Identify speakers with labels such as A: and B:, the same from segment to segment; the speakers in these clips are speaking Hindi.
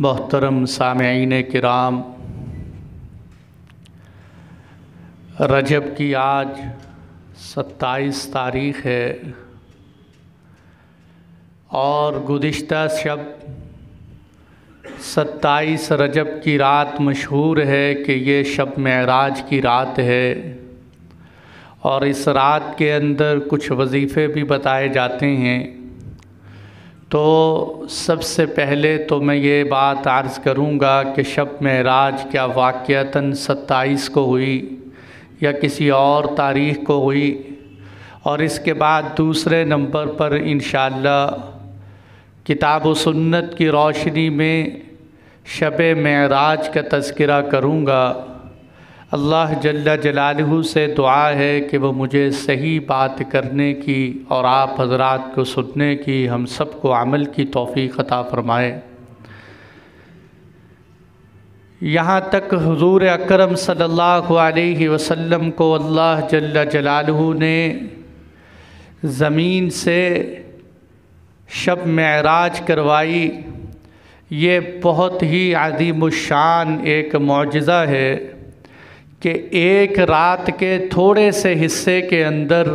A: मोहतरम सामईन किराम, रजब की आज 27 तारीख़ है और गुज़िश्ता शब 27 रजब की रात मशहूर है कि ये शब मेराज की रात है और इस रात के अंदर कुछ वजीफ़े भी बताए जाते हैं। तो सबसे पहले तो मैं ये बात अर्ज़ करूँगा कि शब मेराज क्या वाक़अतन 27 को हुई या किसी और तारीख़ को हुई, और इसके बाद दूसरे नंबर पर इंशाअल्लाह किताब व सुन्नत की रोशनी में शब मेराज का तज़किरा करूँगा। अल्लाह जल्ला जलालहू से दुआ है कि वो मुझे सही बात करने की और आप हज़रात को सुनने की, हम सब को अमल की तौफ़ीक़ अता फ़रमाए। यहाँ तक हुज़ूर अकरम सल्लल्लाहु अलैहि वसल्लम को अल्लाह जल्ला जलालहू ने ज़मीन से शब मेराज करवाई, ये बहुत ही अज़ीमुश्शान एक मौजज़ा है कि एक रात के थोड़े से हिस्से के अंदर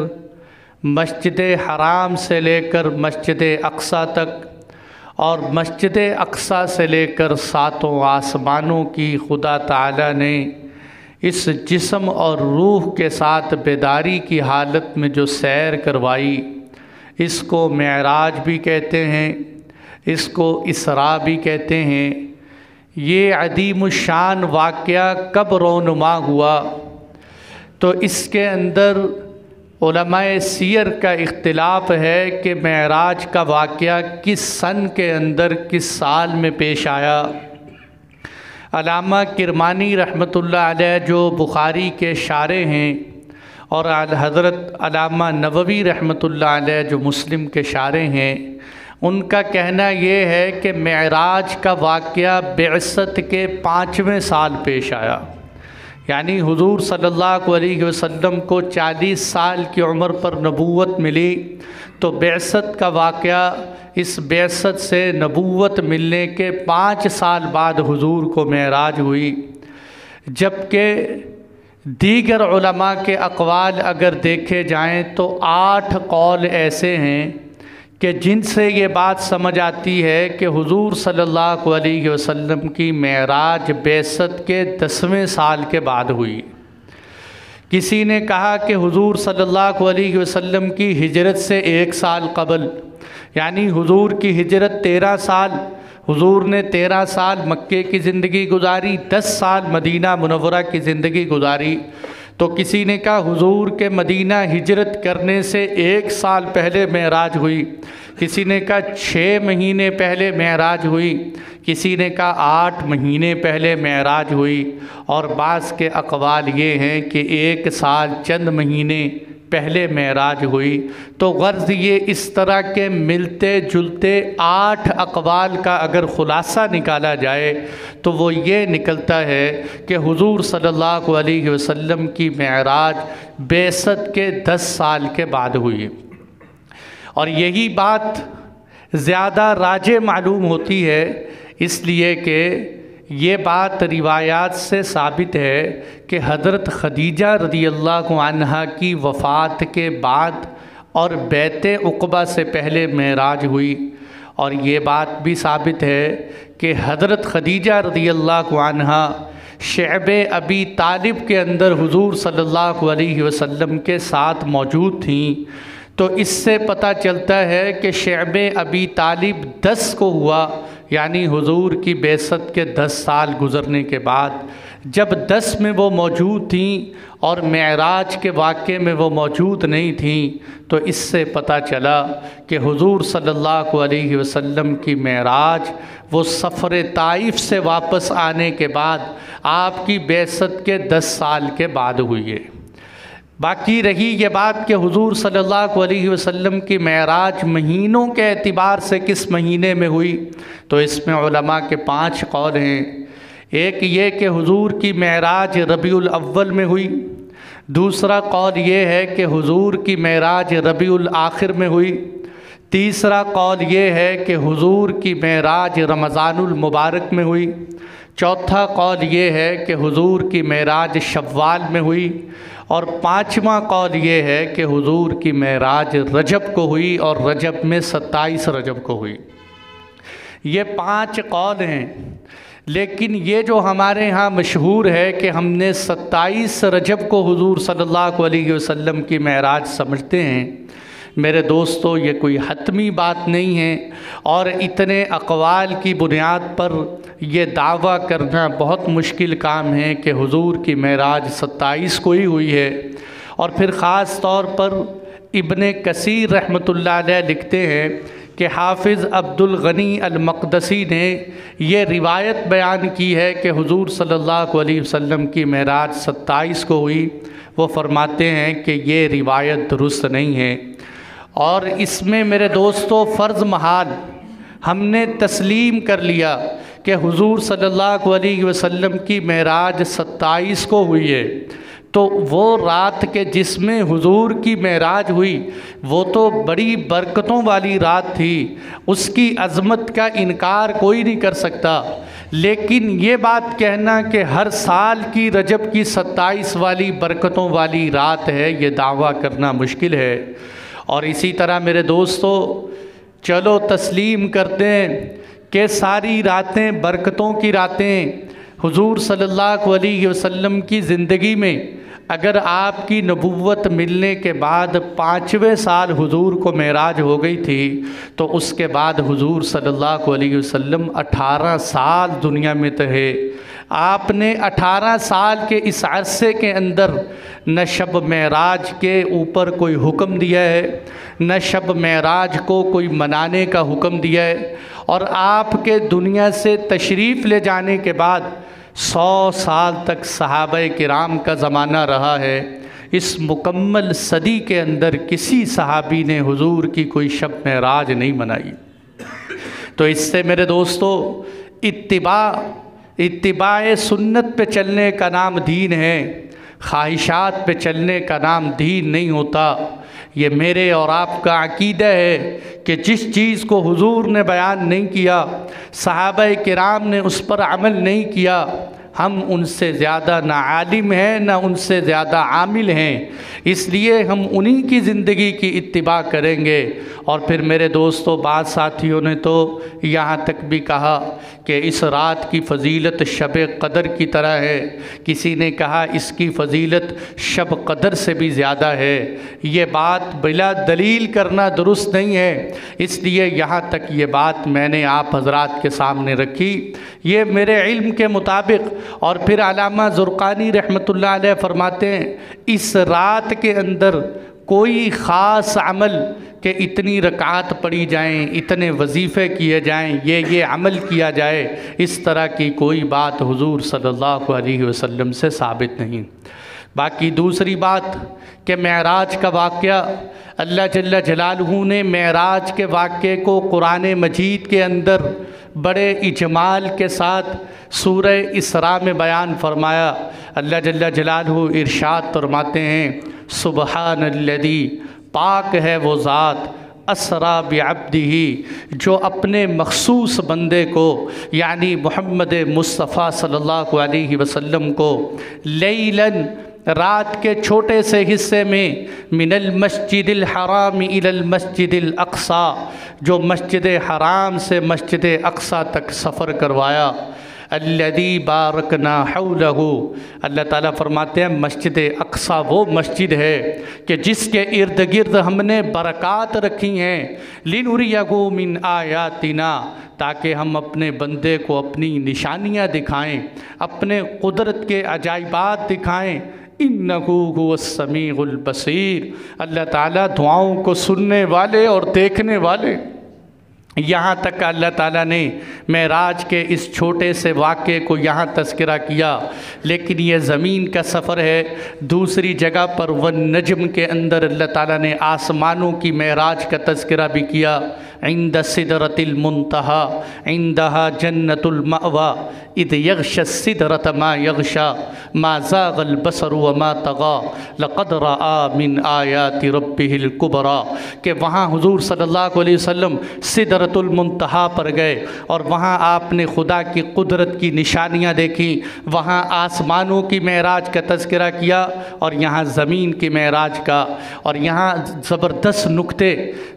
A: मस्जिद हराम से लेकर मस्जिद अक़सा तक और मस्जिद अक़सा से लेकर सातों आसमानों की खुदा ताला ने इस जिस्म और रूह के साथ बेदारी की हालत में जो सैर करवाई, इसको मेराज भी कहते हैं, इसको इसरा भी कहते हैं। ये अज़ीमुश्शान वाक़या कब रोनुमा हुआ, तो इसके अंदर उलमाए सियर का इख्तिलाफ़ है कि मेराज का वाक़या किस सन के अंदर किस साल में पेश आया। अल्लामा किरमानी रहमतुल्लाह अलैह जो बुखारी के शारे हैं और हज़रत अल्लामा नववी रहमतुल्लाह अलैह जो मुस्लिम के शारे हैं, उनका कहना ये है कि मेराज का वाक़या बिअसत के 5वें साल पेश आया, यानी हुज़ूर सल्लल्लाहु अलैहि वसल्लम को 40 साल की उम्र पर नबूवत मिली, तो बिअसत का वाक़या इस बिअसत से नबूवत मिलने के 5 साल बाद हुज़ूर को मेराज हुई। जबकि दीगर उलमा के अक़वाल अगर देखे जाएँ तो 8 कौल ऐसे हैं कि जिनसे ये बात समझ आती है कि हुज़ूर सल्लल्लाहु अलैहि वसल्लम की मेराज बिअसत के 10वें साल के बाद हुई। किसी ने कहा कि हुज़ूर सल्लल्लाहु अलैहि वसल्लम की हिजरत से 1 साल कबल, यानी हुज़ूर की हिजरत 13 साल, हुज़ूर ने 13 साल मक्के की ज़िंदगी गुजारी, 10 साल मदीना मुनव्वरा की ज़िंदगी गुजारी। तो किसी ने कहा हुज़ूर के मदीना हिजरत करने से 1 साल पहले मेराज हुई, किसी ने कहा 6 महीने पहले मेराज हुई, किसी ने कहा 8 महीने पहले मेराज हुई, और बाज़ के अक़वाल ये हैं कि 1 साल चंद महीने पहले मेराज हुई। तो गर्ज़ ये इस तरह के मिलते जुलते 8 अक़वाल का अगर ख़ुलासा निकाला जाए तो वो ये निकलता है कि हुज़ूर सल्लल्लाहु अलैहि वसल्लम की मेराज बिअसत के 10 साल के बाद हुई। और यही बात ज़्यादा राजे मालूम होती है, इसलिए कि ये बात रिवायात से साबित है कि हज़रत खदीजा रज़ियल्लाहु अन्हा की वफ़ात के बाद और बैत उक़बा से पहले मेराज हुई। और ये बात भी साबित है कि हज़रत खदीजा रज़ियल्लाहु अन्हा शअब अबी तालिब के अंदर हुज़ूर सल्लल्लाहु अलैहि वसल्लम के साथ मौजूद थीं। तो इससे पता चलता है कि शअब अबी तालिब 10 को हुआ, यानी हुज़ूर की बिअसत के 10 साल गुज़रने के बाद। जब 10 में वो मौजूद थीं और मेराज के वाक़े में वो मौजूद नहीं थीं, तो इससे पता चला कि हुज़ूर सल्लल्लाहु अलैहि वसल्लम की मेराज वो सफ़र ताइफ़ से वापस आने के बाद आपकी बिअसत के 10 साल के बाद हुई है। बाकी रही ये बात कि हुज़ूर सल्लल्लाहु अलैहि वसल्लम की मेराज महीनों के एतबार से किस महीने में हुई, तो इसमें उलमा के 5 कौल हैं। एक ये कि हुज़ूर की मेराज रबीउल अव्वल में हुई, दूसरा कौल ये है कि हुज़ूर की मेराज रबीउल आखिर में हुई, तीसरा कौल ये है कि हुजूर की मेराज रमज़ानुल मुबारक में हुई। चौथा कौल ये है कि हुजूर की मेराज शव्वाल में हुई। और पाँचवा कौल ये है कि हुजूर की मेराज रजब को हुई और रजब में 27 रजब को हुई। ये 5 कौल हैं। लेकिन ये जो हमारे यहाँ मशहूर है कि हमने 27 रजब को हुजूर सल्लल्लाहु अलैहि वसल्लम की मेराज समझते हैं, मेरे दोस्तों ये कोई हतमी बात नहीं है। और इतने अक़वाल की बुनियाद पर यह दावा करना बहुत मुश्किल काम है कि हुजूर की मेराज 27 को ही हुई है। और फिर ख़ास तौर पर इब्ने कसीर रहमतुल्लाह अलैह लिखते हैं कि हाफिज़ अब्दुल गनी अल मक़दसी ने ये रिवायत बयान की है कि हुजूर सल्लल्लाहु अलैहि वसल्लम की मेराज 27 को हुई। वो फरमाते हैं कि ये रिवायत दुरुस्त नहीं है। और इसमें मेरे दोस्तों फ़र्ज़ महाल हमने तस्लीम कर लिया कि हुजूर सल्लल्लाहु अलैहि वसल्लम की मेराज 27 को हुई है, तो वो रात के जिसमें हुजूर की मेराज हुई वो तो बड़ी बरकतों वाली रात थी, उसकी अज़मत का इनकार कोई नहीं कर सकता। लेकिन ये बात कहना कि हर साल की रजब की 27 वाली बरकतों वाली रात है, ये दावा करना मुश्किल है। और इसी तरह मेरे दोस्तों चलो तस्लीम करते हैं कि सारी रातें बरकतों की रातें। हुजूर सल्लल्लाहु अलैहि वसल्लम की ज़िंदगी में अगर आपकी नबुव्वत मिलने के बाद 5वें साल हुजूर को मेराज हो गई थी, तो उसके बाद हुजूर सल्लल्लाहु अलैहि वसल्लम 18 साल दुनिया में रहे। आपने 18 साल के इस अरसे के अंदर न शब मेराज के ऊपर कोई हुक्म दिया है, न शब मेराज को कोई मनाने का हुक्म दिया है। और आपके दुनिया से तशरीफ़ ले जाने के बाद 100 साल तक सहाबाए किराम का ज़माना रहा है। इस मुकम्मल सदी के अंदर किसी सहाबी ने हुजूर की कोई शब मेराज नहीं मनाई। तो इससे मेरे दोस्तों इत्तिबाए सुन्नत पे चलने का नाम दीन है, ख्वाहिशात पे चलने का नाम दीन नहीं होता। ये मेरे और आपका अकीदा है कि जिस चीज़ को हुजूर ने बयान नहीं किया, सहाबाए किराम ने उस पर अमल नहीं किया, हम उनसे ज़्यादा ना आलिम हैं ना उनसे ज़्यादा आमिल हैं, इसलिए हम उन्हीं की ज़िंदगी की इत्तिबा करेंगे। और फिर मेरे दोस्तों बाद साथियों ने तो यहाँ तक भी कहा कि इस रात की फ़जीलत शब क़दर की तरह है, किसी ने कहा इसकी फ़जीलत शब क़दर से भी ज़्यादा है। ये बात बिला दलील करना दुरुस्त नहीं है, इसलिए यहाँ तक ये बात मैंने आप हज़रात के सामने रखी, ये मेरे इल्म के मुताबिक। और फिर अल्लामा ज़ुरक़ानी रहमतुल्लाह अलैह फरमाते हैं इस रात के अंदर कोई ख़ास अमल कि इतनी रकात पढ़ी जाएं, इतने वजीफ़े किए जाएं, ये अमल किया जाए, इस तरह की कोई बात हुजूर सल्लल्लाहु अलैहि वसल्लम से साबित नहीं। बाकी दूसरी बात कि मेराज का वाक़या, अल्लाह जल्ल जलालहू ने मेराज के वाक़े को कुरान मजीद के अंदर बड़े इजमाल के साथ सूरह इसरा में बयान फरमाया। अल्लाह जल्ल जलालहू इरशाद फरमाते हैं सुबहानल्लज़ी, पाक है वो ज़ात, असरा बिअब्दिही, जो अपने मखसूस बंदे को यानी मोहम्मद मुस्तफ़ा सल्लल्लाहु अलैहि वसल्लम को लैलन, रात के छोटे से हिस्से में, मिनल मस्जिदिल हराम इलल मस्जिदिल अक़सा, जो मस्जिद हराम से मस्जिद अक़सा तक सफ़र करवाया। अल्लज़ी बारकना हौलहू, अल्लाह ताला फरमाते हैं मस्जिद अक़सा वो मस्जिद है कि जिसके इर्द गिर्द हमने बरक़ात रखी हैं, लिनुरियहू मिन आयातिना, ताकि हम अपने बंदे को अपनी निशानियाँ दिखाएं, अपने कुदरत के अजाइबात दिखाएं। इन्नहू हुवस्समीउल बसीर, अल्लाह ताला दुआओं को सुनने वाले और देखने वाले। यहाँ तक अल्लाह ताला ने मेराज के इस छोटे से वाक़े को यहाँ तज़किरा किया, लेकिन ये ज़मीन का सफ़र है। दूसरी जगह पर वन नजम के अंदर अल्लाह ताला ने आसमानों की मेराज का तज़किरा भी किया। इंद सिदरतिल मुंतहा इंदहा जन्नतुल मअवा, इद यग़्शा सिदरत मा यग़्शा मा ज़ाग़ल बसर व मा तग़ा लक़द रआ मिन आयाति रब्बिहिल कुबरा, कि वहाँ हुज़ूर सल्लल्लाहु अलैहि वसल्लम सिदरतुल मुंतहा पर गए और वहाँ आपने खुदा की कुदरत की निशानियाँ देखी। वहाँ आसमानों की मेराज का तज़किरा किया और यहाँ ज़मीन की मेराज का। और यहाँ ज़बरदस्त नुक्ते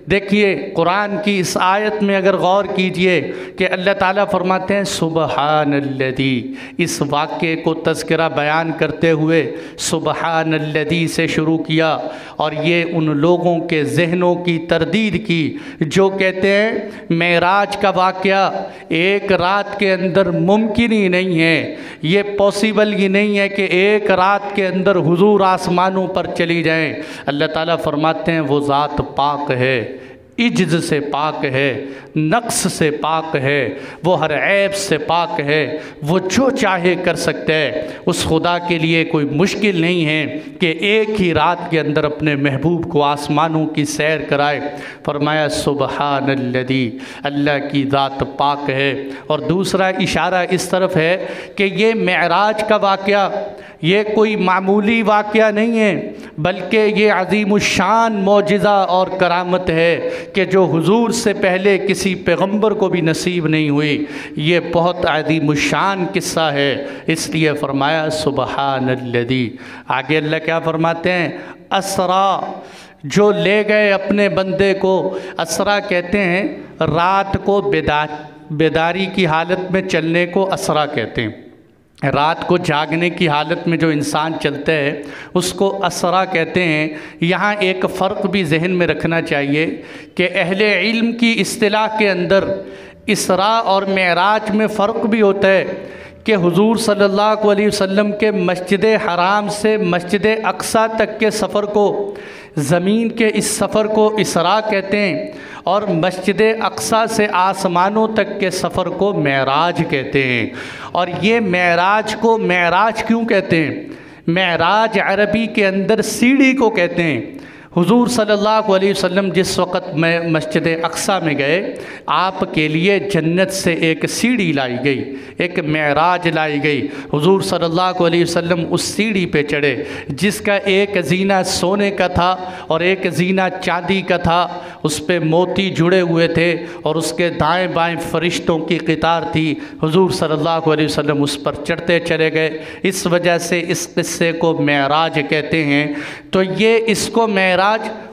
A: देखिए कुरान की इस आयत में अगर गौर कीजिए कि अल्लाह ताला फरमाते हैं सुबहानल्लज़ी, इस वाक़े को तज़किरा बयान करते हुए सुबहानल्लज़ी से शुरू किया। और ये उन लोगों के ज़हनों की तरदीद की जो कहते हैं मेराज का वाक़या एक रात के अंदर मुमकिन ही नहीं है, ये पॉसिबल ही नहीं है कि एक रात के अंदर हुजूर आसमानों पर चली जाएं। अल्लाह ताला फरमाते हैं वो ज़ात पाक है, इज्ज़ से पाक है, नक्स से पाक है, वो हर ऐब से पाक है, वो जो चाहे कर सकते हैं। उस खुदा के लिए कोई मुश्किल नहीं है कि एक ही रात के अंदर अपने महबूब को आसमानों की सैर कराए। फरमाया सुबहानल्लज़ी, अल्लाह की ज़ात पाक है। और दूसरा इशारा इस तरफ है कि ये मेराज का वाक़या ये कोई मामूली वाक़या नहीं है, बल्कि ये अज़ीमुश्शान मौजिज़ा और करामत है कि जो हुजूर से पहले किसी पैगंबर को भी नसीब नहीं हुई। ये बहुत अज़ीमुश्शान किस्सा है, इसलिए फरमाया सुबहानल्लज़ी। आगे अल्लाह क्या फरमाते हैं, असरा, जो ले गए अपने बंदे को। असरा कहते हैं रात को बेदारी की हालत में चलने को असरा कहते हैं। रात को जागने की हालत में जो इंसान चलता है उसको असरा कहते हैं। यहाँ एक फ़र्क भी जहन में रखना चाहिए कि अहले इल्म की इस्तिलाह के अंदर इसरा और मेराज में फ़र्क भी होता है कि हुजूर सल्लल्लाहु अलैहि वसल्लम के मस्जिद हराम से मस्जिद अक्सा तक के सफ़र को, ज़मीन के इस सफ़र को इसरा कहते हैं और मस्जिद अक्सा से आसमानों तक के सफ़र को मेराज कहते हैं। और ये मेराज को मेराज क्यों कहते हैं? मेराज अरबी के अंदर सीढ़ी को कहते हैं। हुजूर सल्लल्लाहु अलैहि वसल्लम जिस वक़्त में मस्जिद अक्सा में गए, आपके लिए जन्नत से एक सीढ़ी लाई गई, एक मेराज लाई गई। हुजूर सल्लल्लाहु अलैहि वसल्लम उस सीढ़ी पे चढ़े जिसका एक जीना सोने का था और एक जीना चांदी का था, उस पे मोती जुड़े हुए थे और उसके दाएं बाएं फरिश्तों की कतार थी। हुजूर सल्लल्लाहु अलैहि वसल्लम उस पर चढ़ते चले गए। इस वजह से इस किस्से को मेराज कहते हैं। तो ये इसको मेराज,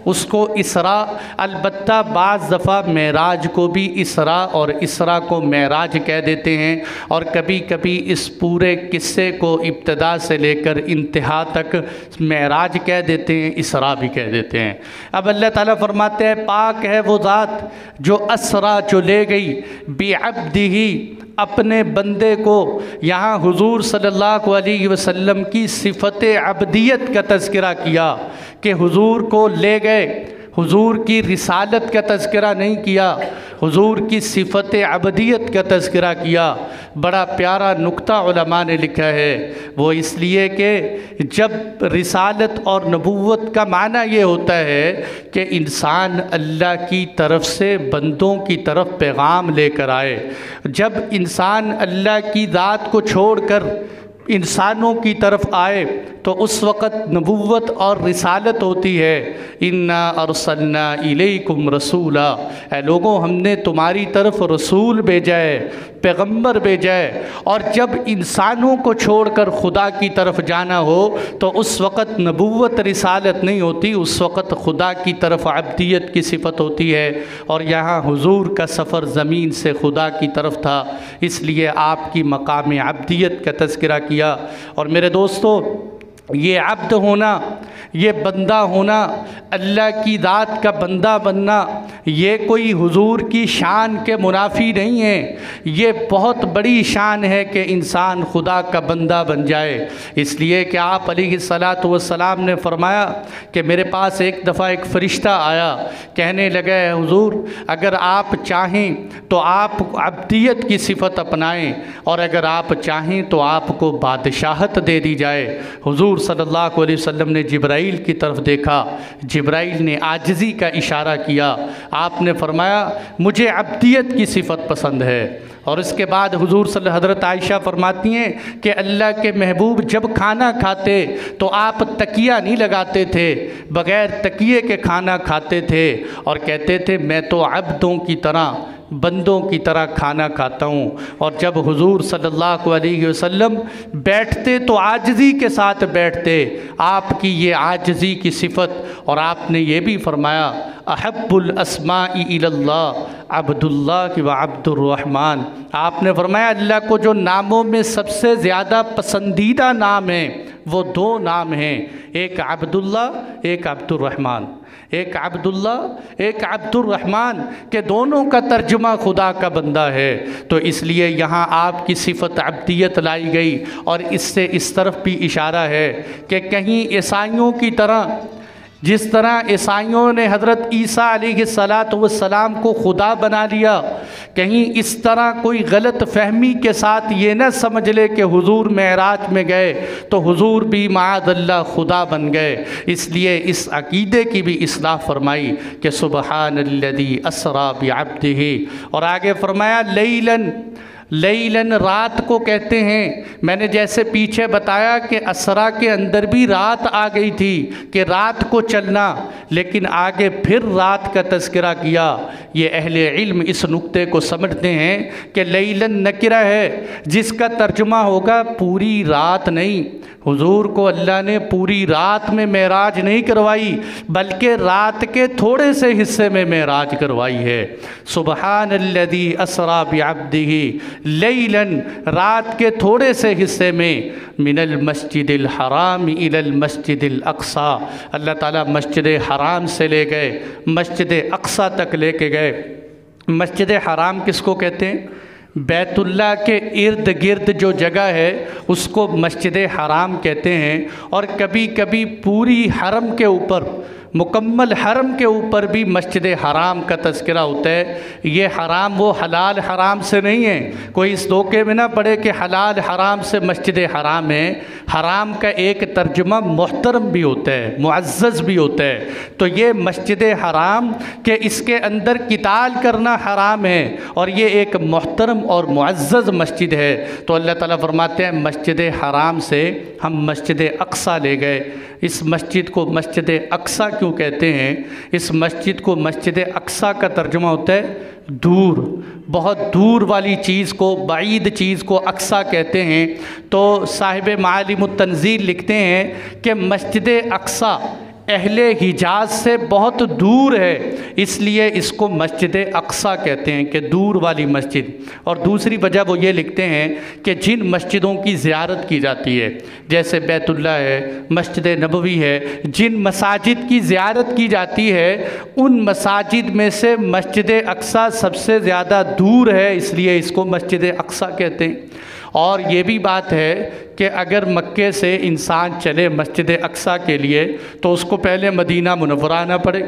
A: उसको इसरा, अलबत्ता बाज़ दफ़ा मेराज को भी इसरा और इसरा को मेराज कह देते हैं। और कभी कभी इस पूरे किस्से को इब्तिदा से लेकर इंतहा तक मेराज कह देते हैं, इसरा भी कह देते हैं। अब अल्लाह ताला फरमाते हैं पाक है वो ज़ात जो असरा, जो ले गई बिअब्दिही, अपने बंदे को। यहाँ हुजूर सल्लल्लाहु अलैहि वसल्लम की सिफ़त अब्दियत का तज़किरा किया कि हुजूर को ले गए, हुजूर की रिसालत का तज़किरा नहीं किया, हुजूर की सिफ़त अब्दियत का तज़किरा किया। बड़ा प्यारा नुक्ता उलमा ने लिखा है, वो इसलिए कि जब रिसालत और नबूवत का माना ये होता है कि इंसान अल्लाह की तरफ से बंदों की तरफ पैगाम लेकर आए। जब इंसान अल्लाह की ज़ात को छोड़कर इंसानों की तरफ आए तो उस वक़्त नबुव्वत और रिसालत होती है। इन्ना अरसलना इलैकुम रसूला, ऐ लोगों हमने तुम्हारी तरफ रसूल भेजा है, पैगंबर भेजा है। और जब इंसानों को छोड़कर खुदा की तरफ जाना हो तो उस वक़्त नबुव्वत रिसालत नहीं होती, उस वक़्त खुदा की तरफ अब्दियत की सिफ़त होती है। और यहाँ हुजूर का सफ़र ज़मीन से खुदा की तरफ था, इसलिए आपकी मकाम अब्दियत का तज़किरा किया। और मेरे दोस्तों, ये अब्द होना, ये बंदा होना, अल्लाह की ज़ात का बंदा बनना, ये कोई हुजूर की शान के मुनाफी नहीं है। ये बहुत बड़ी शान है कि इंसान खुदा का बंदा बन जाए। इसलिए कि आप अलैहिस्सलातु वस्सलाम ने फरमाया कि मेरे पास एक दफ़ा एक फ़रिश्ता आया, कहने लगा हुजूर अगर आप चाहें तो आप अब्दियत की सिफ़त अपनाएं और अगर आप चाहें तो आपको बादशाहत दे दी जाए। हुजूर सल्लल्लाहु अलैहि वसल्लम ने जिब्राईल जिब्राइल की तरफ देखा। जिब्राइल ने आजिज़ी का इशारा किया। आपने फरमाया मुझे अब्दियत की सिफ़त पसंद है। और इसके बाद हुजूर सल्लल्लाहु हज़रत आयशा फरमाती हैं कि अल्लाह के महबूब जब खाना खाते तो आप तकिया नहीं लगाते थे, बग़ैर तकिए के खाना खाते थे और कहते थे मैं तो अब्दों की तरह, बंदों की तरह खाना खाता हूँ। और जब हुजूर सल्लल्लाहु अलैहि वसल्लम बैठते तो आजिज़ी के साथ बैठते, आपकी ये आजिज़ी की सिफ़त। और आपने ये भी फरमाया अहब्बुल अस्माई इलल्लाह अब्दुल्लाह व अब्दुर्रहमान। आपने फरमाया अल्लाह को जो नामों में सबसे ज़्यादा पसंदीदा नाम है वो दो नाम हैं, एक अब्दुल्ला एक अब्दुर्रहमान। एक अब्दुल्ला एक अब्दुर्रहमान के दोनों का तर्जुमा खुदा का बंदा है। तो इसलिए यहाँ आपकी सिफ़त अब्दियत लाई गई। और इससे इस तरफ भी इशारा है कि कहीं ईसाइयों की तरह, जिस तरह ईसाइयों ने हज़रत ईसा अलैहिस्सलातु वस्सलाम को खुदा बना लिया, कहीं इस तरह कोई गलत फहमी के साथ ये न समझ ले कि हुजूर मेराज में गए तो हुजूर भी माअज़ल्लाह खुदा बन गए। इसलिए इस अक़ीदे की भी इस्लाह फरमाई कि सुबहानल्लज़ी अस्रा बिअब्दिही। और आगे फरमाया लैलन, लैलन रात को कहते हैं। मैंने जैसे पीछे बताया कि असरा के अंदर भी रात आ गई थी कि रात को चलना, लेकिन आगे फिर रात का तज़किरा किया। ये अहले इल्म इस नुक्ते को समझते हैं कि लैलन नकिरा है जिसका तर्जुमा होगा पूरी रात नहीं। हुजूर को अल्लाह ने पूरी रात में मेराज नहीं करवाई, बल्कि रात के थोड़े से हिस्से में मेराज करवाई है। सुबहानल्लज़ी अस्रा बिअब्दिही लैलन, रात के थोड़े से हिस्से में, मिनल मस्जिदिल हराम इलल मस्जिदिल अक्सा। अल्लाह ताला मस्जिद हराम से ले गए मस्जिद अक्सा तक लेके गए। मस्जिद हराम किसको कहते हैं? बैतुल्लाह के इर्द गिर्द जो जगह है उसको मस्जिद हराम कहते हैं। और कभी कभी पूरी हरम के ऊपर, मुकम्मल हरम के ऊपर भी मस्जिद हराम का तज़किरा होता है। ये हराम वो हलाल हराम से नहीं है, कोई इस धोखे में ना पड़े कि हलाल हराम से मस्जिद हराम है। हराम का एक तर्जुमा मोहतरम भी होता है, मुअज़्ज़ज़ भी होता है। तो ये मस्जिद हराम के इसके अंदर किताल करना हराम है और ये एक मोहतरम और मुअज़्ज़ज़ मस्जिद है। तो अल्लाह ताला फरमाते हैं मस्जिद हराम से हम मस्जिद अक्सा ले गए। इस मस्जिद को मस्जिद अक्सा क्यों कहते हैं? इस मस्जिद को मस्जिद अक्सा का तर्जुमा होता है दूर, बहुत दूर वाली चीज़ को, बाईद चीज़ को अक्सा कहते हैं। तो साहिब मालिमुत तंज़ील लिखते हैं कि मस्जिद अक्सा अहले हिजाज से बहुत दूर है, इसलिए इसको मस्जिद अक्सा कहते हैं कि दूर वाली मस्जिद। और दूसरी वजह वो ये लिखते हैं कि जिन मस्जिदों की ज़ियारत की जाती है, जैसे बैतुल्लाह है, मस्जिद नबवी है, जिन मसाजिद की ज़ियारत की जाती है उन मसाजिद में से मस्जिद अक्सा सबसे ज़्यादा दूर है, इसलिए इसको मस्जिद अक्सा कहते हैं। और ये भी बात है कि अगर मक्के से इंसान चले मस्जिद अक्सा के लिए तो उसको पहले मदीना मुनव्वरा आना पड़े,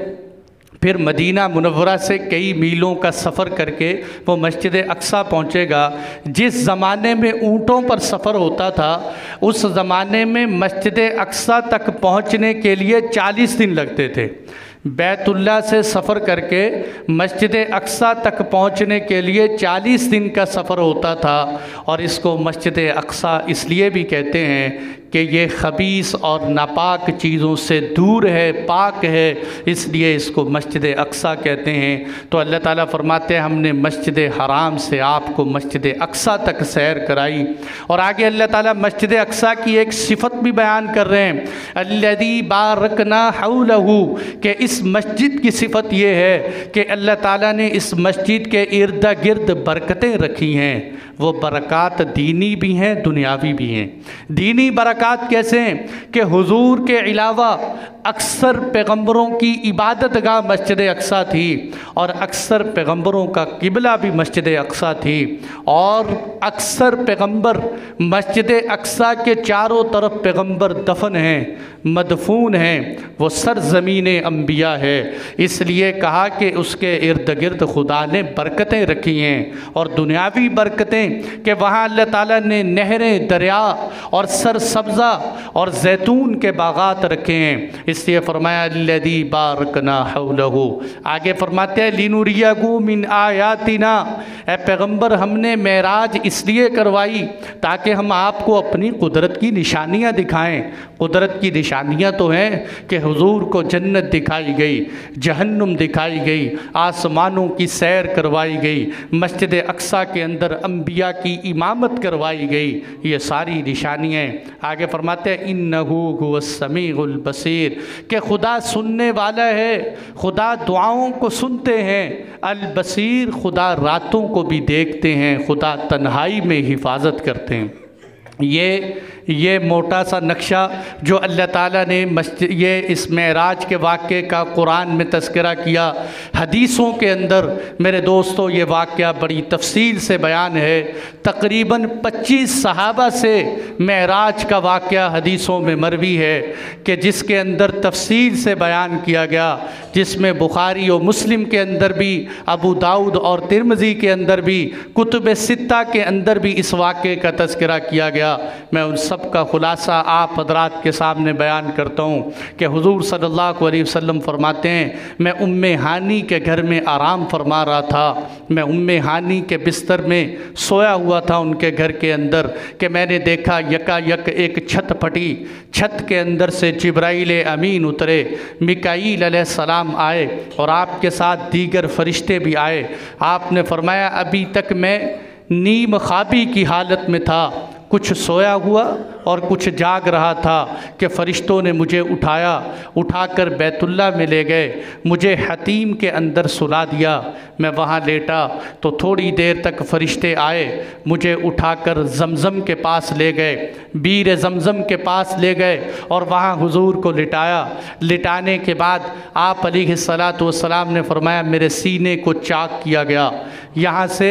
A: फिर मदीना मुनव्वरा से कई मीलों का सफ़र करके वो मस्जिद अक्सा पहुँचेगा। जिस ज़माने में ऊँटों पर सफ़र होता था उस ज़माने में मस्जिद अक्सा तक पहुँचने के लिए 40 दिन लगते थे। बैतुल्लाह से सफ़र करके मस्जिद अक्सा तक पहुंचने के लिए 40 दिन का सफ़र होता था। और इसको मस्जिद अक्सा इसलिए भी कहते हैं कि ये ख़बीस और नापाक चीज़ों से दूर है, पाक है, इसलिए इसको मस्जिद अक्सा कहते हैं। तो अल्लाह ताला फरमाते हैं हमने मस्जिद हराम से आपको मस्जिद अक्सा तक सैर कराई। और आगे अल्लाह ताला मस्जिद अक्सा की एक सिफ़त भी बयान कर रहे हैं, अल्लज़ी बारकना हौलहू, कि इस मस्जिद की सिफ़त ये है कि अल्लाह ताला ने इस मस्जिद के इर्द गिर्द बरकतें रखी हैं। वो बरक़ात दीनी भी हैं, दुनियावी भी हैं। दीनी बरक़ात कैसे हैं कि हुजूर के अलावा अक्सर पैगंबरों की इबादत गाह मस्जिद अक्सा थी और अक्सर पैगंबरों का किबला भी मस्जिद अक्सा थी। और अक्सर पैगंबर मस्जिद अक्सा के चारों तरफ पैगंबर दफन हैं, मदफून हैं, वो सरज़मीन अंबिया है। इसलिए कहा कि उसके इर्द गिर्द खुदा ने बरकतें रखी हैं। और दुनियावी बरकतें कि वहाँ अल्लाह ताला ने नहरें, दरिया और सरसब्ज़ सब्ज़ा और जैतून के बागात रखे हैं, इसलिए फरमाया अल्लज़ी बारकना हौलहू। आगे फरमाते हैं लिनुरियहू मिन आयातिना, ए पैगम्बर हमने मेराज इसलिए करवाई ताकि हम आपको अपनी कुदरत की निशानियाँ दिखाएं। कुदरत की निशानियाँ तो हैं कि हुजूर को जन्नत दिखाई गई, जहन्नुम दिखाई गई, आसमानों की सैर करवाई गई, मस्जिद अक्सा के अंदर अंबिया की इमामत करवाई गई, ये सारी निशानियाँ। आगे फरमाते हैं इन्नहू हुवस समीउल बसीर, कि खुदा सुनने वाला है, खुदा दुआओं को सुनते हैं। अल बसीर, खुदा रातों को भी देखते हैं, खुदा तन्हाई में हिफाजत करते हैं। ये मोटा सा नक्शा जो अल्लाह ताला ने मस्जिद, ये इस मेराज के वाक़े का कुरान में तज़किरा किया, हदीसों के अंदर मेरे दोस्तों ये वाक़या बड़ी तफसील से बयान है। तकरीबन 25 सहाबा से मेराज का वाक़या हदीसों में मरवी है कि जिसके अंदर तफसील से बयान किया गया, जिसमें बुखारी और मुस्लिम के अंदर भी, अबू दाऊद और तिरमिज़ी के अंदर भी, कुतुब सित्ता के अंदर भी इस वाक़े का तज़किरा किया गया। मैं उन सब का खुलासा आप हज़रात के सामने बयान करता हूँ कि हुजूर सल्लल्लाहु अलैहि वसल्लम फरमाते हैं, मैं उम्मे हानी के घर में आराम फरमा रहा था, मैं उम्मे हानी के बिस्तर में सोया हुआ था उनके घर के अंदर, कि मैंने देखा यकायक एक छत फटी, छत के अंदर से जिब्राइल अमीन उतरे, मिकाईल अलैहिस्सलाम आए और आपके साथ दीगर फरिश्ते भी आए। आपने फरमाया अभी तक मैं नीम ख्वाबी की हालत में था, कुछ सोया हुआ और कुछ जाग रहा था, कि फ़रिश्तों ने मुझे उठाकर बैतुल्ला में ले गए, मुझे हतीम के अंदर सुला दिया। मैं वहाँ लेटा तो थोड़ी देर तक फ़रिश्ते आए, मुझे उठाकर ज़मज़म के पास ले गए, बीर ज़मज़म के पास ले गए और वहाँ हुजूर को लिटाया। लिटाने के बाद आप अलैहिस्सलातु वस्सलाम ने फरमाया मेरे सीने को चाक किया गया। यहाँ से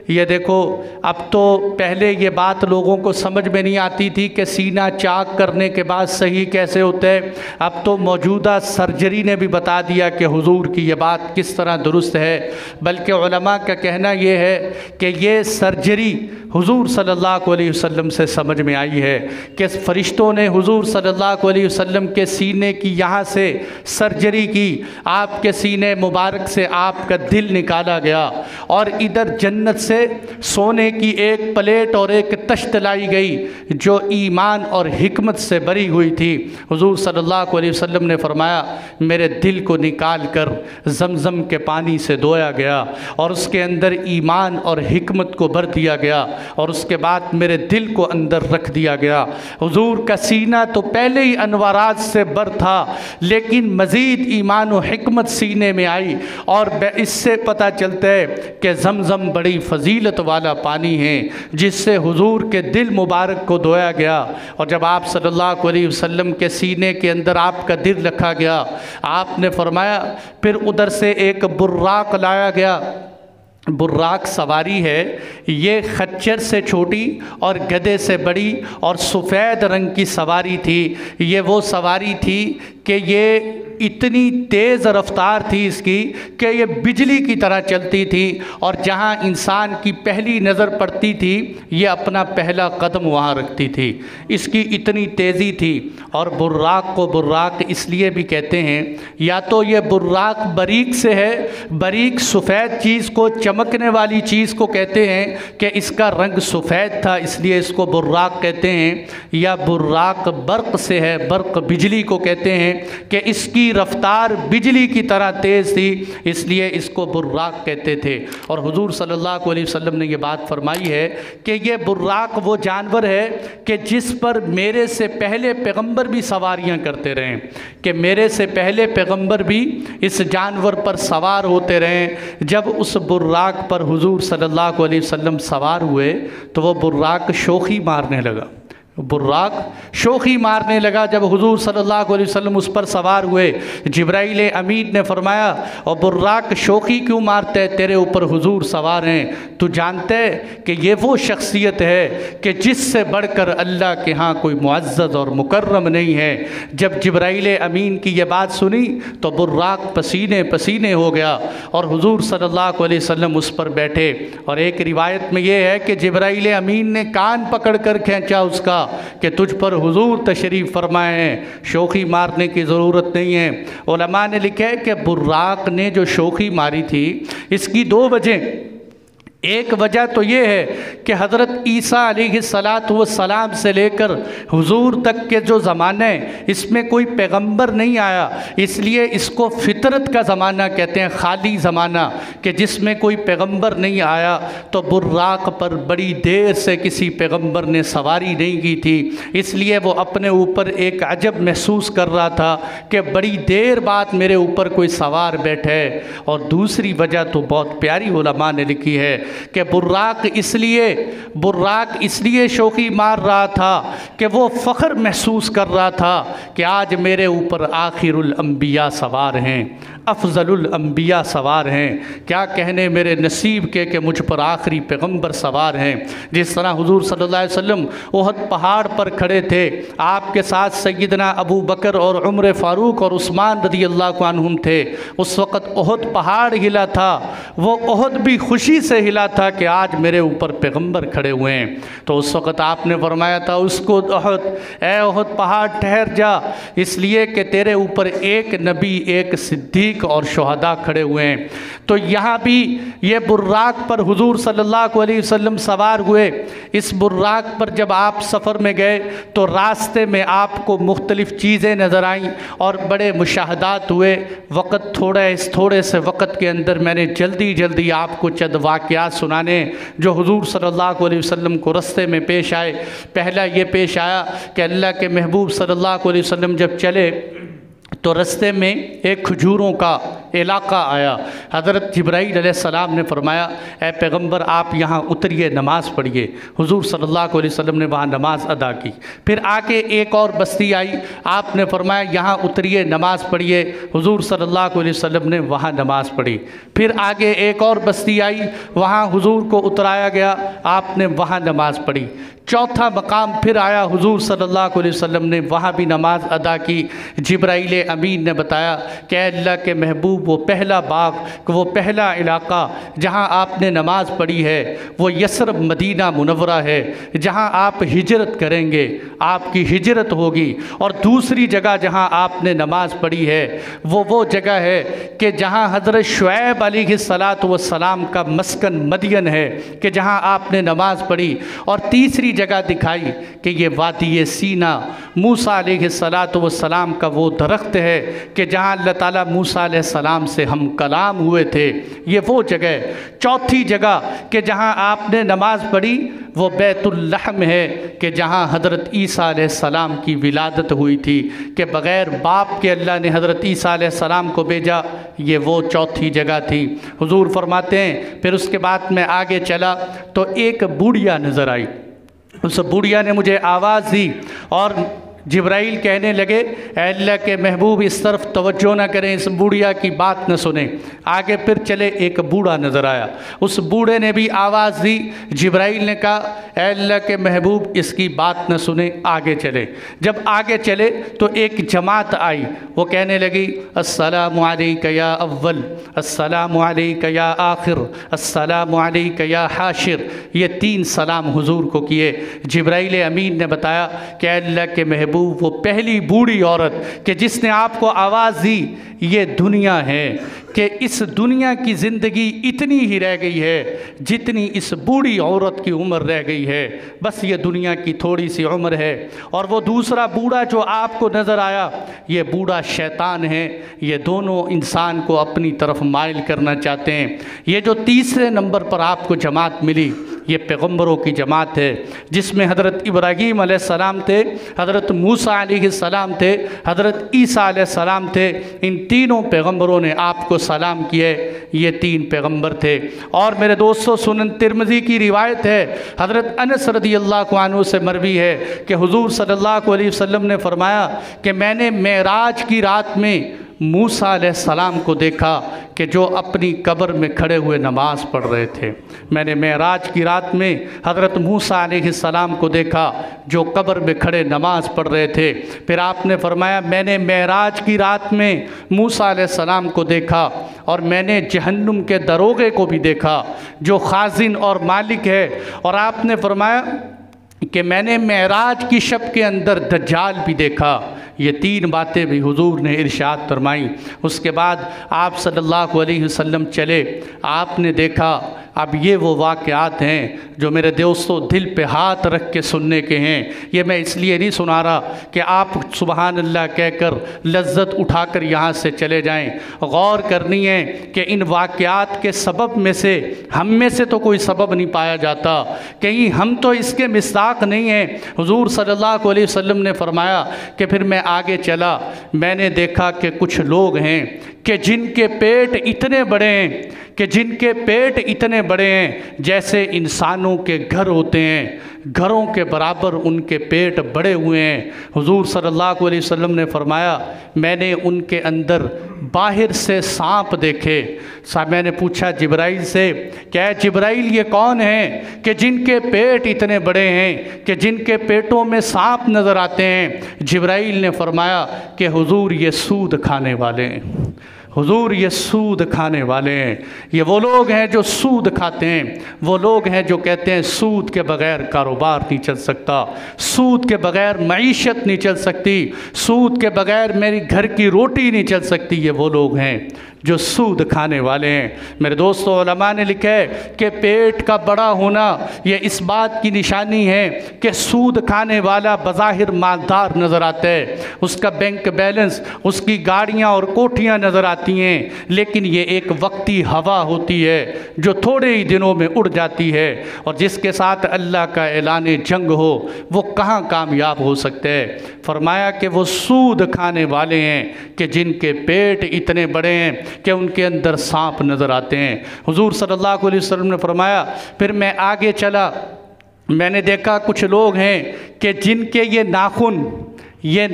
A: ये देखो, अब तो पहले ये बात लोगों को समझ में नहीं आती थी कि सीना चाक करने के बाद सही कैसे होता है। अब तो मौजूदा सर्जरी ने भी बता दिया कि हुजूर की ये बात किस तरह दुरुस्त है। बल्कि उलमा का कहना ये है कि ये सर्जरी हुजूर सल्लल्लाहु अलैहि वसल्लम से समझ में आई है कि फ़रिश्तों ने हुजूर सल्लल्लाहु अलैहि वसल्लम के सीने की यहाँ से सर्जरी की, आपके सीने मुबारक से आपका दिल निकाला गया और इधर जन्नत से सोने की एक प्लेट और एक तश्त लाई गई जो ईमान और हिकमत से भरी हुई थी। हुजूर सल्लल्लाहु अलैहि वसल्लम ने फरमाया मेरे दिल को निकाल कर ज़मज़म के पानी से धोया गया और उसके अंदर ईमान और हिकमत को भर दिया गया और उसके बाद मेरे दिल को अंदर रख दिया गया। हुजूर का सीना तो पहले ही अनवारात से भर था, लेकिन मज़ीद ईमान और हिकमत सीने में आई और इससे पता चलता है कि ज़मज़म बड़ी फ़जीलत वाला पानी है जिससे हुजूर के दिल मुबारक को धोया गया। और जब आप सल्लल्लाहु अलैहि वसल्लम के सीने के अंदर आपका दिल रखा गया, आपने फरमाया फिर उधर से एक बुर्राक लाया गया। बुर्राक सवारी है, ये खच्चर से छोटी और गधे से बड़ी और सफ़ेद रंग की सवारी थी। ये वो सवारी थी कि ये इतनी तेज़ रफ्तार थी इसकी कि ये बिजली की तरह चलती थी और जहाँ इंसान की पहली नज़र पड़ती थी ये अपना पहला कदम वहाँ रखती थी। इसकी इतनी तेज़ी थी। और बुर्राक को बुर्राक इसलिए भी कहते हैं, या तो ये बुर्राक बरीक से है, बरीक सफ़ेद चीज़ को, चमकने वाली चीज़ को कहते हैं कि इसका रंग सफ़ेद था इसलिए इसको बुर्राक कहते हैं, या बुर्राक बर्क़ से है, बर्क़ बिजली को कहते हैं कि इसकी रफ्तार बिजली की तरह तेज़ थी इसलिए इसको बुर्राक कहते थे। और हुजूर सल्लल्लाहु अलैहि वसल्लम ने ये बात फरमाई है कि ये बुर्राक वो जानवर है कि जिस पर मेरे से पहले पैगंबर भी सवारियां करते रहे, कि मेरे से पहले पैगंबर भी इस जानवर पर सवार होते रहे। जब उस बुर्राक पर हुजूर सल्लल्लाहु अलैहि वसल्लम सवार हुए तो वो बुर्राक शोखी मारने लगा। बुर्राक शोखी मारने लगा। जब हुजूर सल्लल्लाहु अलैहि वसल्लम उस पर सवार हुए, जिब्राइल अमीन ने फरमाया और बुर्राक शोखी क्यों मारते है, तेरे ऊपर हुजूर सवार हैं, तू जानते है कि ये वो शख्सियत है कि जिससे बढ़कर अल्लाह के यहाँ कोई मुअज़्ज़ज़ और मुकर्रम नहीं है। जब जिब्राइल अमीन की ये बात सुनी तो बुर्राक पसीने पसीने हो गया और हुजूर सल्लल्लाहु अलैहि वसल्लम उस पर बैठे। और एक रिवायत में ये है कि जिब्राइल अमीन ने कान पकड़ कर खींचा उसका कि तुझ पर हुजूर तशरीफ़ फरमाए हैं, शोखी मारने की ज़रूरत नहीं है। उलमा ने लिखा है कि बुर्राक ने जो शोखी मारी थी इसकी दो वजह, एक वजह तो ये है कि हज़रत ईसा अलैहिस्सलातु वस्सलाम से लेकर हुजूर तक के जो ज़माना है इसमें कोई पैगंबर नहीं आया, इसलिए इसको फितरत का ज़माना कहते हैं, खाली ज़माना कि जिसमें कोई पैगंबर नहीं आया। तो बुर्राक पर बड़ी देर से किसी पैगंबर ने सवारी नहीं की थी, इसलिए वो अपने ऊपर एक अजब महसूस कर रहा था कि बड़ी देर बाद मेरे ऊपर कोई सवार बैठे। और दूसरी वजह तो बहुत प्यारी उलमा ने लिखी है कि बुर्राक इसलिए शौकी मार रहा था कि वो फ़ख्र महसूस कर रहा था कि आज मेरे ऊपर आखिरुल अंबिया सवार हैं, अफजलुल अंबिया सवार हैं। क्या कहने मेरे नसीब के कि मुझ पर आखिरी पैगंबर सवार हैं। जिस तरह हुजूर सल्लल्लाहु अलैहि वसल्लम ओहद पहाड़ पर खड़े थे, आपके साथ सैयदना अबू बकर और उमर फ़ारूक और उस्मान रज़ियल्लाहु अन्हुम थे। उस वक़्त ओहद पहाड़ हिला था, वो ओहद भी खुशी से हिला था कि आज मेरे ऊपर पैगंबर खड़े हुए हैं। तो उस वक़्त आपने फरमाया था उसको ओहद, ए ओहद पहाड़ ठहर जा, इसलिए कि तेरे ऊपर एक नबी, एक सिद्दीक और शुहदा खड़े हुए हैं। तो यहाँ भी ये बुर्राक पर हुजूर सल्लल्लाहु अलैहि वसल्लम सवार हुए। इस बुर्राक पर जब आप सफ़र में गए तो रास्ते में आपको मुख्तलिफ़ चीज़ें नज़र आईं और बड़े मुशाहदात हुए। वक़्त थोड़े से वक़्त के अंदर मैंने जल्दी आपको चंद वाक़यात सुनाने जो हुजूर सल्लल्लाहु अलैहि वसल्लम को रास्ते में पेश आए। पहला ये पेश आया कि अल्लाह के महबूब सल्लल्लाहु अलैहि वसल्लम जब चले तो रास्ते में एक खजूरों का इलाका आया। हज़रत जिब्राईल अलैहिस्सलाम ने फरमाया, ए पैगंबर आप यहाँ उतरिए, नमाज़ पढ़िए। हुजूर सल्लल्लाहु अलैहि वसल्लम ने वहाँ नमाज़ अदा की। फिर आके एक और बस्ती आई, आपने फरमाया यहाँ उतरिए, नमाज़ पढ़िए। हुजूर सल्लल्लाहु अलैहि वसल्लम ने वहाँ नमाज़ पढ़ी। फिर आगे एक और बस्ती आई, वहाँ हुजूर को उतराया गया, आपने वहाँ नमाज़ पढ़ी। चौथा मकाम फिर आया, हुजूर सल्लल्लाहु अलैहि वसल्लम ने वहाँ भी नमाज अदा की। जिब्राईल अमीन ने बताया कि अल्लाह के महबूब वो पहला बाग, वो पहला इलाका जहाँ आपने नमाज़ पढ़ी है वो यसरब मदीना मुनव्वरा है, जहाँ आप हिजरत करेंगे, आपकी हिजरत होगी। और दूसरी जगह जहाँ आपने नमाज़ पढ़ी है वो जगह है कि जहाँ हज़रत शुएब अलैहिस्सलातु वस्सलाम का मस्कन मदियन है कि जहाँ आपने नमाज़ पढ़ी। और तीसरी जगह दिखाई कि ये वादी सीना मूसा अलैहिस्सलातु वस्सलाम का वो दरख्त है कि जहाँ अल्लाह ताला मूसा अलैहिस्सलाम से हम कलाम हुए थे, ये वो जगह। चौथी जगह कि जहाँ आपने नमाज़ पढ़ी वो बैतुल्लहम है कि जहाँ हज़रत ईसा अलैहिस्सलाम की विलादत हुई थी कि बग़ैर बाप के अल्लाह ने हज़रत ईसा अलैहिस्सलाम को भेजा, ये वो चौथी जगह थी। हुजूर फरमाते हैं फिर उसके बाद मैं आगे चला तो एक बूढ़िया नज़र आई। उस बूढ़िया ने मुझे आवाज़ दी और जिब्राईल कहने लगे, अल्लाह के महबूब इस तरफ तवज्जो न करें, इस बूढ़िया की बात न सुने। आगे फिर चले, एक बूढ़ा नज़र आया, उस बूढ़े ने भी आवाज़ दी। जिब्राईल ने कहा, अल्लाह के महबूब इसकी बात न सुने, आगे चले। जब आगे चले तो एक जमात आई, वो कहने लगी, अस्सलामु अलैका या अव्वल, अस्सलामु अलैका या आखिर, अस्सलामु अलैका या हाशिर। ये 3 सलाम हुजूर को किए। जिब्राईल अमीन ने बताया कि अल्लाह के महबूब वो पहली बूढ़ी औरत कि जिसने आपको आवाज़ दी, ये दुनिया है कि इस दुनिया की ज़िंदगी इतनी ही रह गई है जितनी इस बूढ़ी औरत की उम्र रह गई है। बस ये दुनिया की थोड़ी सी उम्र है। और वो दूसरा बूढ़ा जो आपको नज़र आया, ये बूढ़ा शैतान है। ये दोनों इंसान को अपनी तरफ माइल करना चाहते हैं। ये जो तीसरे नंबर पर आपको जमात मिली, ये पैगंबरों की जमात है जिसमें हज़रत इब्राहीम अलैहिस्सलाम थे, हज़रत मूसा अलैहिस्सलाम थे, हज़रत ईसा अलैहिस्सलाम थे। इन तीनों पैगंबरों ने आपको सलाम किए। ये 3 पैगंबर थे। और मेरे दोस्तों, सुनन तिरमिज़ी की रिवायत है, हज़रत अनस रज़ियल्लाहु अन्हु से मरवी है कि हुजूर सल्लल्लाहु अलैहि वसल्लम ने फरमाया कि मैंने मेराज की रात में मूसा अलैहिस्सलाम को देखा कि जो अपनी कब्र में खड़े हुए नमाज़ पढ़ रहे थे। मैंने मेराज की रात में हज़रत मूसा अलैहिस्सलाम को देखा जो कब्र में खड़े नमाज़ पढ़ रहे थे। फिर आपने फरमाया मैंने मेराज की रात में मूसा अलैहिस्सलाम को देखा और मैंने जहन्नुम के दरोगे को भी देखा जो खाजिन और मालिक है। और आपने फरमाया कि मैंने मेराज की शब के अंदर दज्जाल भी देखा। ये 3 बातें भी हुजूर ने इरशाद फरमाई। उसके बाद आप सल्लल्लाहु अलैहि वसल्लम चले, आपने देखा। अब ये वो वाक़यात हैं जो मेरे दोस्तों दिल पे हाथ रख के सुनने के हैं। ये मैं इसलिए नहीं सुना रहा कि आप सुबहान अल्लाह कहकर लज्जत उठाकर यहाँ से चले जाएं। गौर करनी है कि इन वाक़यात के सबब में से हम में से तो कोई सबब नहीं पाया जाता, कहीं हम तो इसके मिस्दाक नहीं हैं। हुजूर सल्लल्लाहु अलैहि वसल्लम ने फरमाया कि फिर मैं आगे चला, मैंने देखा कि कुछ लोग हैं कि जिनके पेट इतने बड़े हैं, कि जिनके पेट इतने बड़े हैं जैसे इंसानों के घर होते हैं, घरों के बराबर उनके पेट बड़े हुए हैं। हुजूर सल्लल्लाहु अलैहि वसल्लम ने फरमाया मैंने उनके अंदर बाहर से सांप देखे। मैंने पूछा जिब्राइल से, क्या जिब्राइल ये कौन है कि जिनके पेट इतने बड़े हैं, कि जिनके पेटों में सांप नज़र आते हैं? जिब्राइल ने फरमाया कि हुजूर ये सूद खाने वाले हैं, हुजूर ये सूद खाने वाले हैं। ये वो लोग हैं जो सूद खाते हैं, वो लोग हैं जो कहते हैं सूद के बग़ैर कारोबार नहीं चल सकता, सूद के बग़ैर मईशत नहीं चल सकती, सूद के बग़ैर मेरी घर की रोटी नहीं चल सकती। ये वो लोग हैं जो सूद खाने वाले हैं। मेरे दोस्तों उलमा ने लिखा है कि पेट का बड़ा होना ये इस बात की निशानी है कि सूद खाने वाला बज़ाहिर मालदार नज़र आता है, उसका बैंक बैलेंस, उसकी गाड़ियाँ और कोठियाँ नज़र आती हैं, लेकिन ये एक वक्ती हवा होती है जो थोड़े ही दिनों में उड़ जाती है। और जिसके साथ अल्लाह का ऐलान जंग हो वो कहाँ कामयाब हो सकते हैं? फरमाया कि वो सूद खाने वाले हैं कि जिनके पेट इतने बड़े हैं कि उनके अंदर सांप नज़र आते हैं। हुजूर सल्लल्लाहु अलैहि वसल्लम ने फरमाया फिर मैं आगे चला, मैंने देखा कुछ लोग हैं कि जिनके ये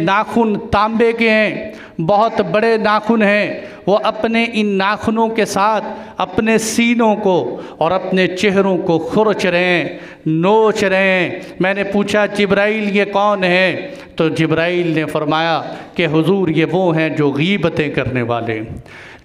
A: नाखून तांबे के हैं, बहुत बड़े नाखून हैं। वो अपने इन नाखूनों के साथ अपने सीनों को और अपने चेहरों को खुरच रहे हैं, नोच रहे हैं। मैंने पूछा जिब्राइल ये कौन है? तो जिब्राइल ने फरमाया कि हुजूर ये वो हैं जो गीबतें करने वाले,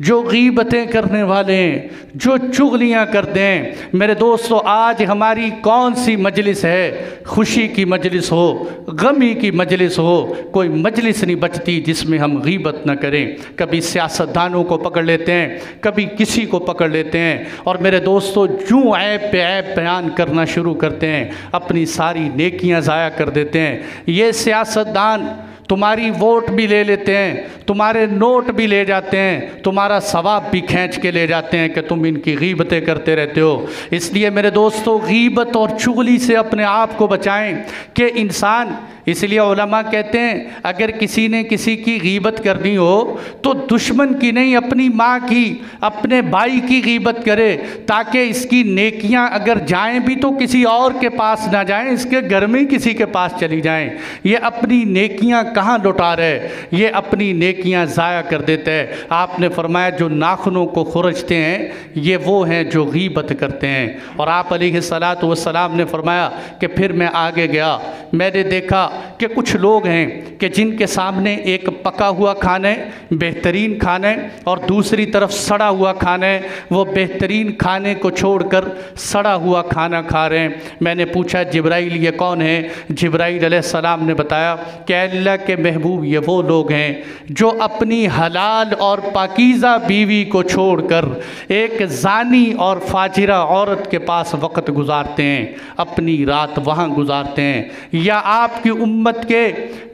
A: जो गीबतें करने वाले हैं, जो चुगलियाँ करते हैं। मेरे दोस्तों आज हमारी कौन सी मजलिस है, खुशी की मजलिस हो, गमी की मजलिस हो, कोई मजलिस नहीं बचती जिसमें हम गीबत न करें। कभी सियासतदानों को पकड़ लेते हैं, कभी किसी को पकड़ लेते हैं, और मेरे दोस्तों जो ऐब पे ऐब बयान करना शुरू करते हैं, अपनी सारी नेकियां ज़ाया कर देते हैं। ये सियासतदान तुम्हारी वोट भी ले लेते हैं, तुम्हारे नोट भी ले जाते हैं, तुम्हारा सवाब भी खींच के ले जाते हैं कि तुम इनकी गीबतें करते रहते हो। इसलिए मेरे दोस्तों गीबत और चुगली से अपने आप को बचाएं कि इंसान, इसलिए उलमा कहते हैं अगर किसी ने किसी की गीबत करनी हो तो दुश्मन की नहीं, अपनी माँ की, अपने भाई की गीबत करे, ताकि इसकी नेकियां अगर जाएं भी तो किसी और के पास ना जाएं, इसके घर में किसी के पास चली जाएं। ये अपनी नेकियां कहाँ लुटा रहे, ये अपनी नेकियां ज़ाया कर देते हैं। आपने फरमाया जो नाखूनों को खुरचते हैं ये वो हैं जो गीबत करते हैं। और आप अलैहिस्सलातु वस्सलाम ने फरमाया कि फिर मैं आगे गया, मैंने देखा कि कुछ लोग हैं कि जिनके सामने एक पका हुआ खाना है, बेहतरीन खाना है, और दूसरी तरफ सड़ा हुआ खाना है। वो बेहतरीन खाने को छोड़कर सड़ा हुआ खाना खा रहे हैं। मैंने पूछा जिब्राइल ये कौन है? जिब्राइल अलैहिस्सलाम ने बताया कि अल्लाह के महबूब ये वो लोग हैं जो अपनी हलाल और पाकीज़ा बीवी को छोड़कर एक जानी और फाजिरा औरत के पास वक़्त गुजारते हैं, अपनी रात वहाँ गुजारते हैं। या आपकी उम्मत के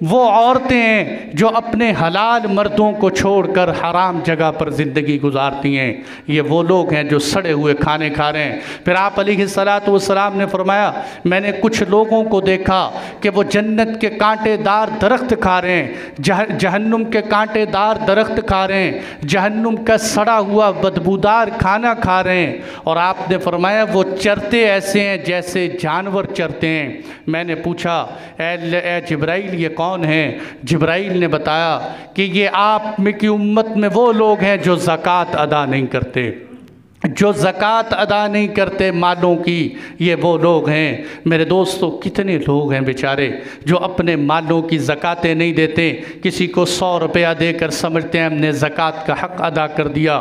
A: वो औरतें हैं जो अपने हलाल मर्दों को छोड़कर हराम जगह पर ज़िंदगी गुजारती हैं। ये वो लोग हैं जो सड़े हुए खाने खा रहे हैं। फिर आप अलैहिस्सलातु वस्सलाम ने फरमाया मैंने कुछ लोगों को देखा कि वो जन्नत के कांटेदार दरख्त खा रहे हैं, जहन्नुम के कांटेदार दरख्त खा रहे हैं, जहन्नुम का सड़ा हुआ बदबूदार खाना खा रहे हैं। और आपने फरमाया वो चरते ऐसे हैं जैसे जानवर चरते हैं। मैंने पूछा ए जिब्राइल ये कौन है? जिब्राइल ने बताया कि ये आप में की उम्मत में वो लोग हैं जो ज़कात अदा नहीं करते। जो ज़कात अदा नहीं करते मालों की, ये वो लोग हैं। मेरे दोस्तों, कितने लोग हैं बेचारे जो अपने मालों की ज़कातें नहीं देते। किसी को 100 रुपया देकर समझते हैं हमने ज़कात का हक़ अदा कर दिया।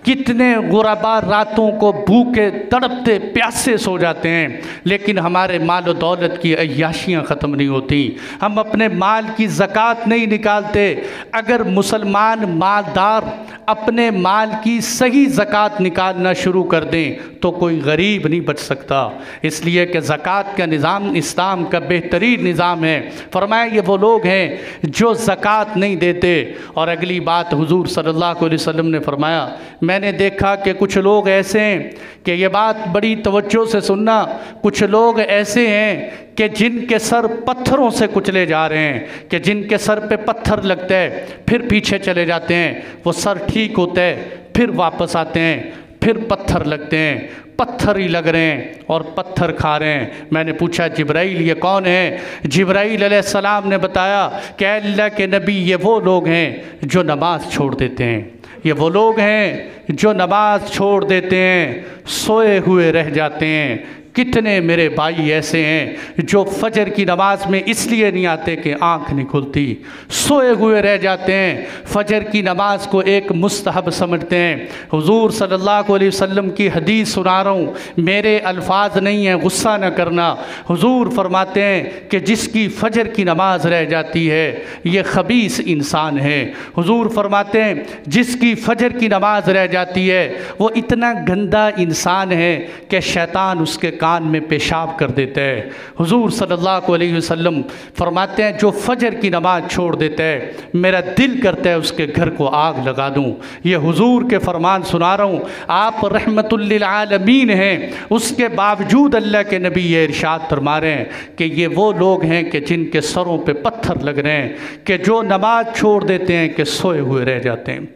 A: कितने गुरबा रातों को भूखे तड़पते प्यासे सो जाते हैं, लेकिन हमारे माल और दौलत की अय्याशियाँ ख़त्म नहीं होती। हम अपने माल की ज़कात नहीं निकालते। अगर मुसलमान मालदार अपने माल की सही ज़कात निकालना शुरू कर दें तो कोई गरीब नहीं बच सकता। इसलिए कि ज़कात का निज़ाम इस्लाम का बेहतरीन निज़ाम है। फरमाया ये वो लोग हैं जो ज़कात नहीं देते। और अगली बात हुजूर सल्लल्लाहु अलैहि वसल्लम ने फरमाया, मैंने देखा कि कुछ लोग ऐसे हैं कि ये बात बड़ी तवज्जो से सुनना, कुछ लोग ऐसे हैं कि जिनके सर पत्थरों से कुचले जा रहे हैं, कि जिनके सर पे पत्थर लगते हैं फिर पीछे चले जाते हैं, वो सर ठीक होता है फिर वापस आते हैं, फिर पत्थर लगते हैं, पत्थर ही लग रहे हैं और पत्थर खा रहे हैं। मैंने पूछा जिब्राइल ये कौन है? जिब्राइल अलैहिस्सलाम ने बताया कि अल्लाह के नबी ये वो लोग हैं जो नमाज छोड़ देते हैं, ये वो लोग हैं जो नमाज छोड़ देते हैं, सोए हुए रह जाते हैं। कितने मेरे भाई ऐसे हैं जो फजर की नमाज में इसलिए नहीं आते कि आँख नहीं खुलती, सोए हुए रह जाते हैं। फजर की नमाज को एक मुस्तहब समझते हैं। हुजूर सल्लल्लाहु अलैहि वसल्लम की हदीस सुना रहा हूँ, मेरे अल्फाज नहीं हैं, गुस्सा न करना। हुजूर फरमाते हैं कि जिसकी फजर की नमाज रह जाती है ये खबीस इंसान है। हुजूर फरमाते हैं जिसकी फजर की नमाज रह जाती है वो इतना गंदा इंसान है कि शैतान उसके कान में पेशाब कर देता है। हुजूर सल्लल्लाहु अलैहि वसल्लम फरमाते हैं जो फजर की नमाज छोड़ देता है मेरा दिल करता है उसके घर को आग लगा दूं। ये हुजूर के फरमान सुना रहा हूँ। आप रहमतुल लिल आलमीन हैं, उसके बावजूद अल्लाह के नबी ये इरशाद फरमा रहे हैं कि ये वो लोग हैं कि जिनके सरों पे पत्थर लग रहे हैं, कि जो नमाज छोड़ देते हैं कि सोए हुए रह जाते हैं।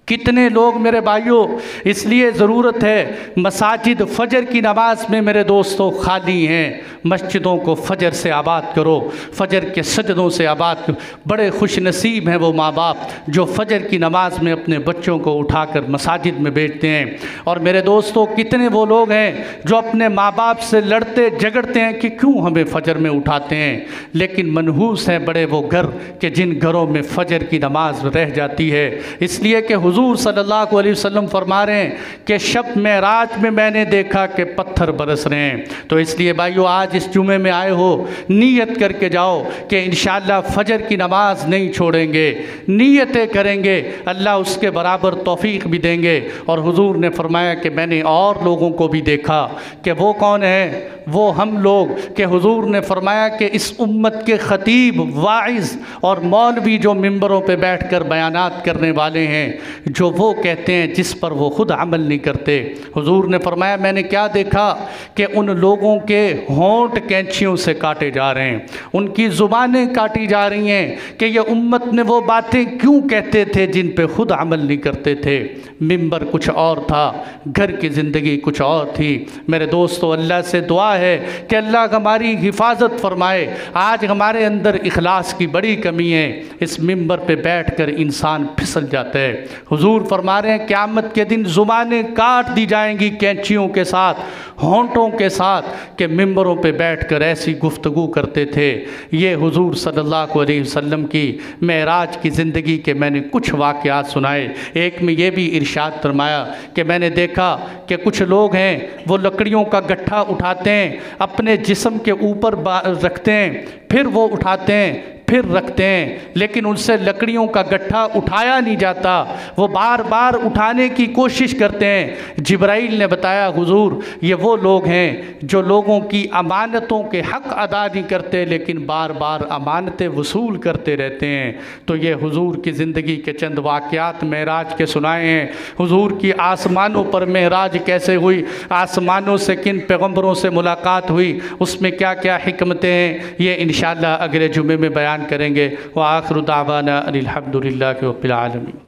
A: कितने लोग मेरे भाइयों, इसलिए ज़रूरत है मसाजिद फ़जर की नमाज में मेरे दोस्तों खाली हैं। मस्जिदों को फ़जर से आबाद करो, फ़जर के सजदों से आबाद करो। बड़े खुश नसीब हैं वो माँ बाप जो फ़जर की नमाज में अपने बच्चों को उठाकर मसाजिद में भेजते हैं। और मेरे दोस्तों, कितने वो लोग हैं जो अपने माँ बाप से लड़ते झगड़ते हैं कि क्यों हमें फ़जर में उठाते हैं, लेकिन मनहूस हैं बड़े वो घर के जिन घरों में फ़जर की नमाज रह जाती है। इसलिए कि हुजूर सल्लल्लाहु अलैहि वसल्लम फरमा रहे हैं कि शब मेराज में मैंने देखा कि पत्थर बरस रहे हैं। तो इसलिए भाइयों, आज इस जुमे में आए हो, नीयत करके जाओ कि इंशाअल्लाह फजर की नमाज नहीं छोड़ेंगे। नीयतें करेंगे, अल्लाह उसके बराबर तौफीक भी देंगे। और हुजूर ने फरमाया कि मैंने और लोगों को भी देखा कि वो कौन है, वो हम लोग, कि हुजूर ने फरमाया कि इस उम्मत के ख़तीब, वाइज़ और मौलवी जो मिंबरों पे बैठकर बयानात करने वाले हैं, जो वो कहते हैं जिस पर वो ख़ुद अमल नहीं करते। हुजूर ने फरमाया मैंने क्या देखा कि उन लोगों के होंठ कैंचियों से काटे जा रहे हैं, उनकी ज़ुबानें काटी जा रही हैं कि ये उम्मत में वो बातें क्यों कहते थे जिन पे ख़ुद अमल नहीं करते थे। मिंबर कुछ और था, घर की ज़िंदगी कुछ और थी। मेरे दोस्तों, अल्लाह से दुआ है कि अल्लाह हमारी हिफाजत फरमाए। आज हमारे अंदर इखलास की बड़ी कमी है, इस मिंबर पे बैठकर इंसान फिसल जाता है। हुजूर फरमा रहे हैं क़यामत के दिन ज़ुबानें काट दी जाएंगी कैंचियों के साथ, होंठों के साथ, कि मिंबरों पे बैठकर ऐसी गुफ्तगू करते थे। ये हुजूर सल्लल्लाहु अलैहि वसल्लम की मेराज की ज़िंदगी के मैंने कुछ वाक़यात सुनाए। एक में ये भी इरशाद फरमाया कि मैंने देखा कि कुछ लोग हैं वो लकड़ियों का गट्ठा उठाते हैं, अपने जिस्म के ऊपर रखते हैं, फिर वो उठाते हैं, फिर रखते हैं, लेकिन उनसे लकड़ियों का गट्ठा उठाया नहीं जाता, वो बार बार उठाने की कोशिश करते हैं। जिब्राइल ने बताया हुजूर ये वो लोग हैं जो लोगों की अमानतों के हक़ अदा नहीं करते, लेकिन बार बार अमानतें वसूल करते रहते हैं। तो ये हुजूर की ज़िंदगी के चंद वाक़यात मेराज के सुनाए हैं। हुजूर की आसमानों पर मेराज कैसे हुई, आसमानों से किन पैगम्बरों से मुलाकात हुई, उसमें क्या क्या हिकमतें हैं, ये इंशाअल्लाह अगले जुमे में बयान करेंगे। व आखिरु दावाना अनिल हम्दुलिल्लाहि रब्बिल आलमीन।